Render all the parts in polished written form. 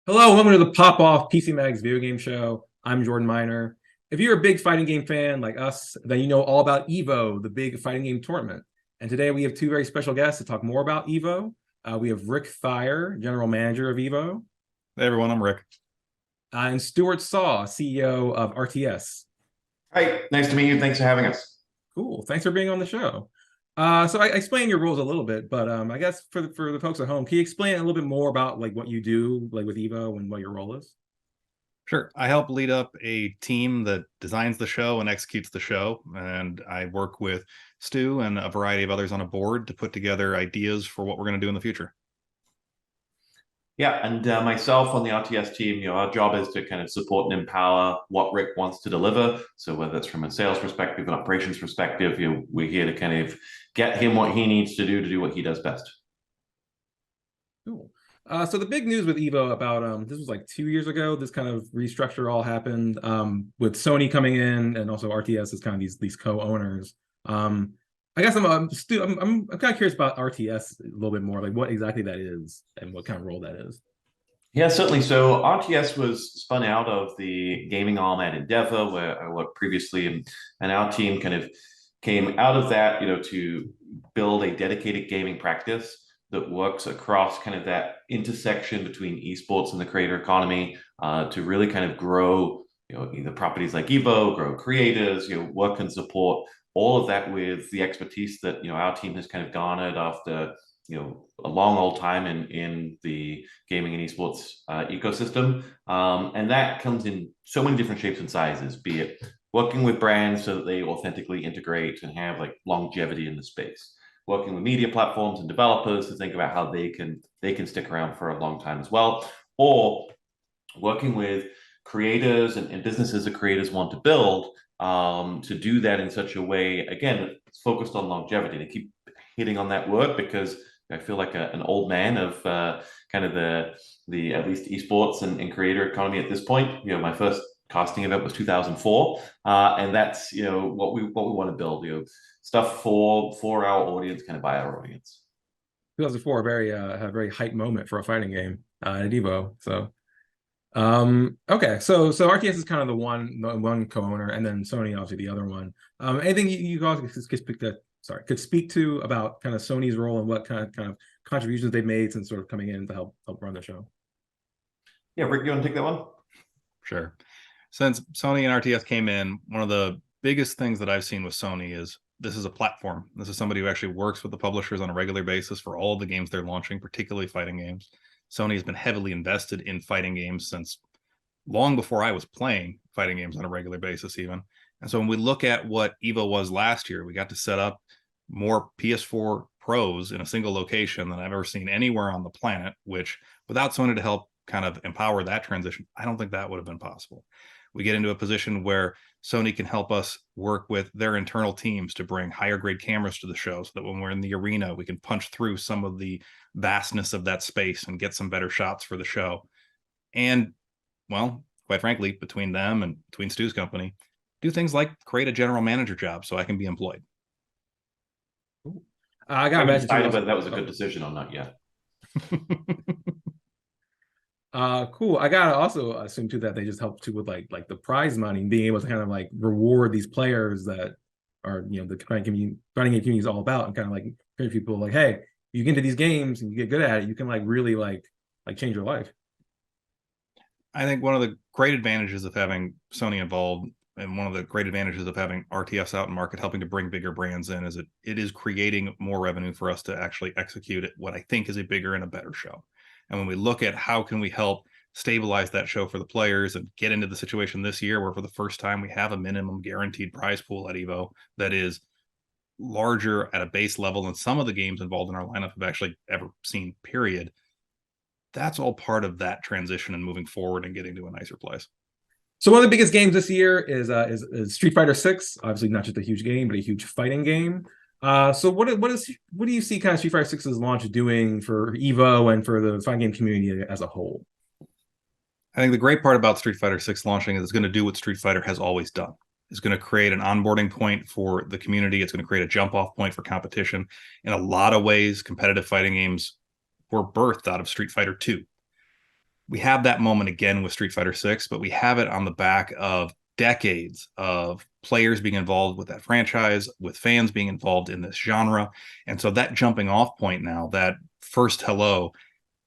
Hello, welcome to the Pop Off PC Mag's video game show. I'm Jordan Miner. If you're a big fighting game fan like us, then you know all about EVO, the big fighting game tournament. And today we have two very special guests to talk more about EVO. We have Rick Thiher, General Manager of EVO, Hey everyone, I'm Rick. And Stuart Saw, CEO of RTS. Hi, nice to meet you. Thanks for having us. Cool. Thanks for being on the show. So I explained your roles a little bit, but I guess for the folks at home, can you explain a little bit more about like what you do, like with EVO and what your role is? Sure. I help lead up a team that designs the show and executes the show. And I work with Stu and a variety of others on a board to put together ideas for what we're going to do in the future. Yeah, and myself on the RTS team, our job is to kind of support and empower what Rick wants to deliver. So whether it's from a sales perspective, an operations perspective, we're here to kind of get him what he needs to do what he does best. Cool. So the big news with EVO about this was like 2 years ago. This kind of restructure all happened with Sony coming in and also RTS as kind of these co-owners. I guess I'm kind of curious about RTS a little bit more, like what exactly that is and what kind of role that is. Yeah, certainly. So RTS was spun out of the gaming arm at Endeavor, where I worked previously, and our team kind of came out of that, to build a dedicated gaming practice that works across kind of that intersection between esports and the creator economy to really kind of grow, either properties like EVO, grow creators, work and support all of that with the expertise that our team has kind of garnered after a long old time in the gaming and esports ecosystem, and that comes in so many different shapes and sizes, be it working with brands so that they authentically integrate and have like longevity in the space, working with media platforms and developers to think about how they can stick around for a long time as well, or working with creators and businesses that creators want to build, to do that in such a way, again, it's focused on longevity. To keep hitting on that word because I feel like an old man of kind of the at least esports and creator economy at this point. My first casting event was 2004, and that's what we want to build. Stuff for our audience, kind of by our audience. 2004, a very hype moment for a fighting game at EVO. So okay, so RTS is kind of the one co-owner, and then Sony obviously the other one. Anything you guys could speak to about kind of Sony's role and what kind of contributions they've made since sort of coming in to help run the show? Yeah, Rick, you want to take that one? Sure. Since Sony and RTS came in, one of the biggest things that I've seen with Sony is this is a platform. This is somebody who actually works with the publishers on a regular basis for all of the games they're launching, particularly fighting games. Sony has been heavily invested in fighting games since long before I was playing fighting games on a regular basis even. And so when we look at what EVO was last year, we got to set up more PS4 Pros in a single location than I've ever seen anywhere on the planet, which without Sony to help kind of empower that transition, I don't think that would have been possible. We get into a position where Sony can help us work with their internal teams to bring higher grade cameras to the show so that when we're in the arena, we can punch through some of the vastness of that space and get some better shots for the show. And, well, quite frankly, between them and between Stu's company, do things like create a general manager job so I can be employed. I got to decided whether that was a good decision or not yet. Cool. I gotta also assume too that they just help too with like the prize money and being able to kind of like reward these players that are the fighting community is all about, and kind of like encourage people like, hey, you get into these games and you get good at it, you can like really like change your life. I think one of the great advantages of having Sony involved and one of the great advantages of having RTS out in market helping to bring bigger brands in is it is creating more revenue for us to actually execute it, what I think is a bigger and a better show. And when we look at how can we help stabilize that show for the players and get into the situation this year where for the first time we have a minimum guaranteed prize pool at EVO that is larger at a base level than some of the games involved in our lineup have actually ever seen, period. That's all part of that transition and moving forward and getting to a nicer place. So one of the biggest games this year is Street Fighter 6. Obviously, not just a huge game, but a huge fighting game. So what do you see kind of Street Fighter 6's launch doing for EVO and for the fighting game community as a whole? I think the great part about Street Fighter 6 launching is it's going to do what Street Fighter has always done. It's going to create an onboarding point for the community. It's going to create a jump off point for competition. In a lot of ways, competitive fighting games were birthed out of Street Fighter 2. we have that moment again with Street Fighter 6, but we have it on the back of decades of players being involved with that franchise, with fans being involved in this genre. And so that jumping off point now, that first hello,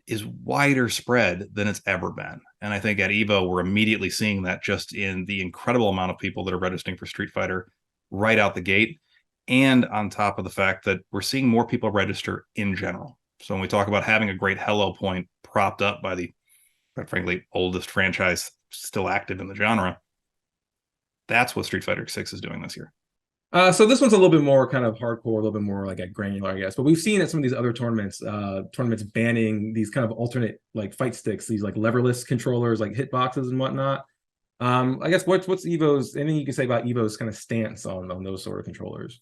is wider spread than it's ever been. And I think at EVO, we're immediately seeing that just in the incredible amount of people that are registering for Street Fighter right out the gate. And on top of the fact that we're seeing more people register in general. So when we talk about having a great hello point propped up by the, quite frankly, oldest franchise still active in the genre, that's what Street Fighter 6 is doing this year. So this one's a little bit more kind of hardcore, a little bit more like granular, I guess. But we've seen at some of these other tournaments banning these kind of alternate like fight sticks, these like leverless controllers, like hitboxes and whatnot. I guess what's EVO's, anything you can say about EVO's kind of stance on those sort of controllers?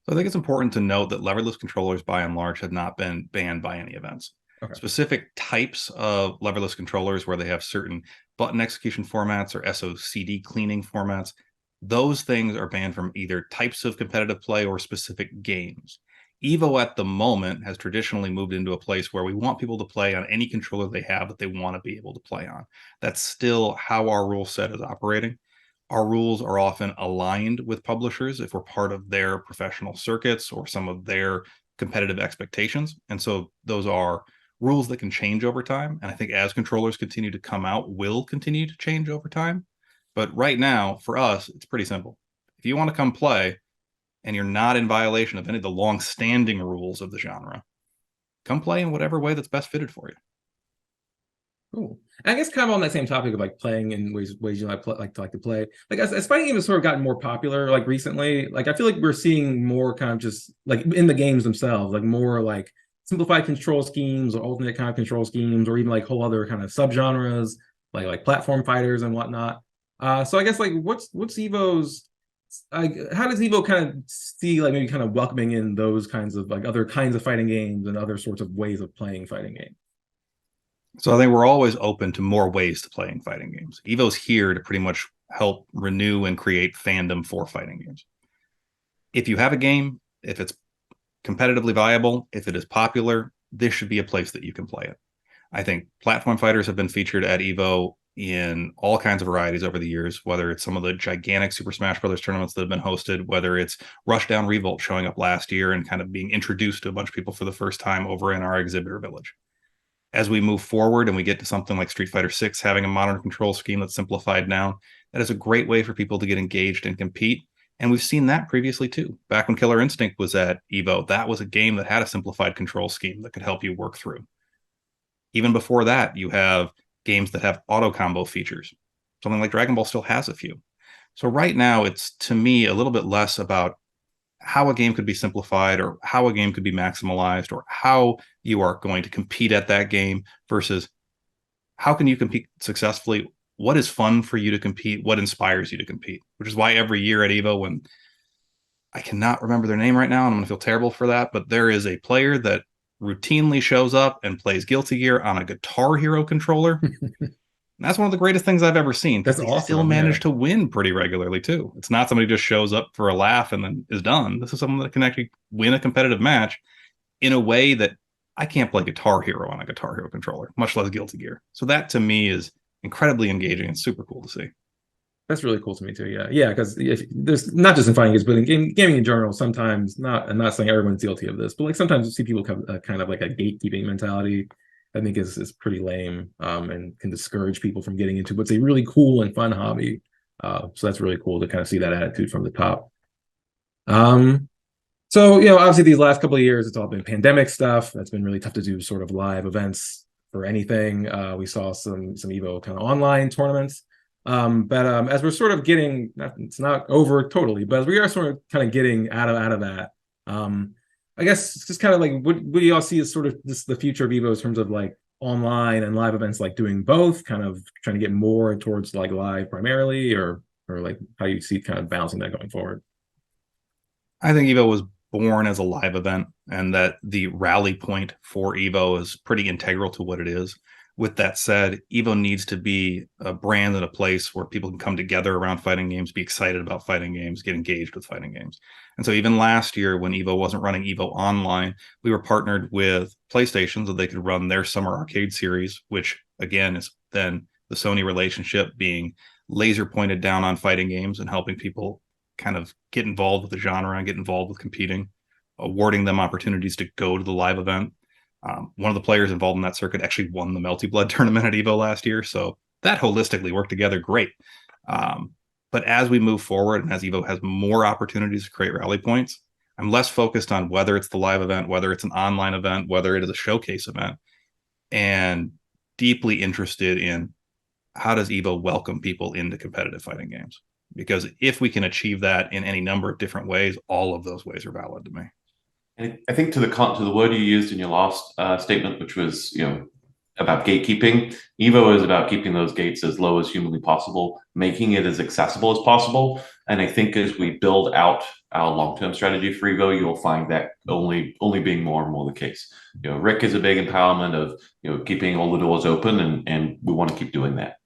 So I think it's important to note that leverless controllers, by and large, have not been banned by any events. Okay. Specific types of leverless controllers where they have certain button execution formats or SOCD cleaning formats, those things are banned from either types of competitive play or specific games. EVO at the moment has traditionally moved into a place where we want people to play on any controller they have that they want to be able to play on. That's still how our rule set is operating. Our rules are often aligned with publishers if we're part of their professional circuits or some of their competitive expectations. And so those are rules that can change over time. And I think as controllers continue to come out, will continue to change over time. But right now, for us, it's pretty simple. If you want to come play and you're not in violation of any of the long-standing rules of the genre, come play in whatever way that's best fitted for you. Cool. I guess kind of on that same topic of like playing in ways you like to play. Like as fighting games have sort of gotten more popular like recently, like I feel like we're seeing more kind of just like in the games themselves, like more like simplified control schemes or alternate kind of control schemes, or even like whole other kind of subgenres, like platform fighters and whatnot. So I guess like what's EVO's how does EVO kind of see like maybe kind of welcoming in those kinds of like other kinds of fighting games and other sorts of ways of playing fighting games? So I think we're always open to more ways to playing fighting games. EVO's here to pretty much help renew and create fandom for fighting games. If you have a game, if it's competitively viable, if it is popular, this should be a place that you can play it. I think platform fighters have been featured at EVO in all kinds of varieties over the years, whether it's some of the gigantic Super Smash Brothers tournaments that have been hosted, whether it's Rushdown Revolt showing up last year and kind of being introduced to a bunch of people for the first time over in our exhibitor village. As we move forward and we get to something like Street Fighter 6 having a modern control scheme that's simplified now, that is a great way for people to get engaged and compete. And we've seen that previously too. Back when Killer Instinct was at EVO, that was a game that had a simplified control scheme that could help you work through. Even before that, you have games that have auto combo features. Something like Dragon Ball still has a few. So right now, it's to me a little bit less about how a game could be simplified or how a game could be maximalized or how you are going to compete at that game versus how can you compete successfully? What is fun for you to compete? What inspires you to compete? Which is why every year at EVO, when I cannot remember their name right now, and I'm going to feel terrible for that, but there is a player that routinely shows up and plays Guilty Gear on a Guitar Hero controller. That's one of the greatest things I've ever seen. That's awesome. Still managed to win pretty regularly too. It's not somebody who just shows up for a laugh and then is done. This is someone that can actually win a competitive match in a way that I can't play Guitar Hero on a Guitar Hero controller, much less Guilty Gear. So that to me is incredibly engaging and super cool to see. That's really cool to me too. Yeah, because there's not just in fighting games, but in gaming in general. Sometimes I'm not saying everyone's guilty of this, but like sometimes you see people kind of like a gatekeeping mentality. I think is pretty lame and can discourage people from getting into what's a really cool and fun hobby. So that's really cool to kind of see that attitude from the top. So obviously these last couple of years, it's all been pandemic stuff. That's been really tough to do sort of live events for anything. We saw some EVO kind of online tournaments. But as we're sort of getting, it's not over totally, but as we are sort of kind of getting out of that, I guess just kind of like what do y'all see as sort of the future of EVO in terms of like online and live events, like doing both, kind of trying to get more towards like live primarily, or like how you see kind of balancing that going forward? I think EVO was born as a live event, and that the rally point for EVO is pretty integral to what it is. With that said, EVO needs to be a brand and a place where people can come together around fighting games, be excited about fighting games, get engaged with fighting games. And so even last year when EVO wasn't running EVO online, we were partnered with PlayStation so they could run their Summer Arcade series, which again, is then the Sony relationship being laser pointed down on fighting games and helping people kind of get involved with the genre and get involved with competing, awarding them opportunities to go to the live event. One of the players involved in that circuit actually won the Melty Blood tournament at EVO last year. So that holistically worked together great. But as we move forward and as EVO has more opportunities to create rally points, I'm less focused on whether it's the live event, whether it's an online event, whether it is a showcase event, and deeply interested in how does EVO welcome people into competitive fighting games? Because if we can achieve that in any number of different ways, all of those ways are valid to me. And I think to the word you used in your last statement, which was about gatekeeping, EVO is about keeping those gates as low as humanly possible, making it as accessible as possible. And I think as we build out our long-term strategy for EVO, you'll find that only being more and more the case. Rick is a big empowerment of keeping all the doors open, and we want to keep doing that.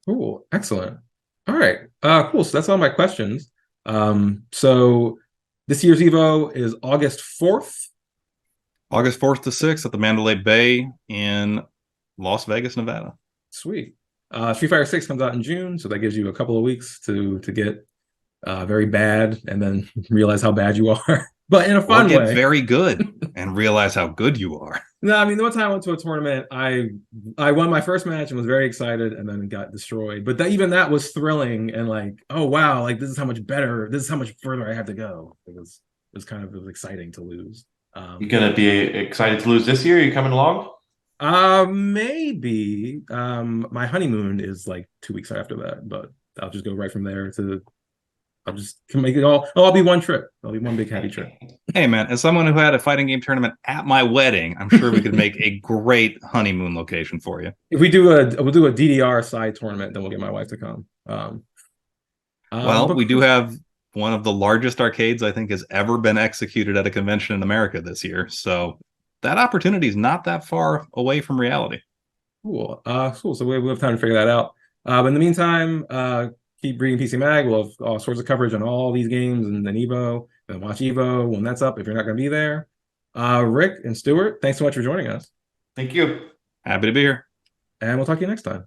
Cool, excellent. All right, cool. So that's all my questions. So this year's EVO is August 4th. August 4th to 6th at the Mandalay Bay in Las Vegas, Nevada. Sweet. Street Fighter 6 comes out in June, so that gives you a couple of weeks to get very bad and then realize how bad you are, but in a fun way. Very good and realize how good you are. No, I mean, the one time I went to a tournament, I won my first match and was very excited, and then got destroyed. But even that was thrilling and like, oh wow, like this is how much better, this is how much further I have to go. It was kind of exciting to lose. You're gonna be excited to lose this year? Are you coming along? Maybe. My honeymoon is like 2 weeks after that, but I'll just go right from there to. I'll just make it all. I'll be one trip. I'll be one big happy trip. Hey man, as someone who had a fighting game tournament at my wedding, I'm sure we could make a great honeymoon location for you. If we'll do a DDR side tournament, then we'll get my wife to come. Well, we do have one of the largest arcades I think has ever been executed at a convention in America this year. So that opportunity is not that far away from reality. Cool. Cool. So we'll have time to figure that out. But in the meantime, keep reading PC Mag. We'll have all sorts of coverage on all these games and then EVO. And watch EVO when that's up if you're not going to be there. Rick and Stuart, thanks so much for joining us. Thank you. Happy to be here. And we'll talk to you next time.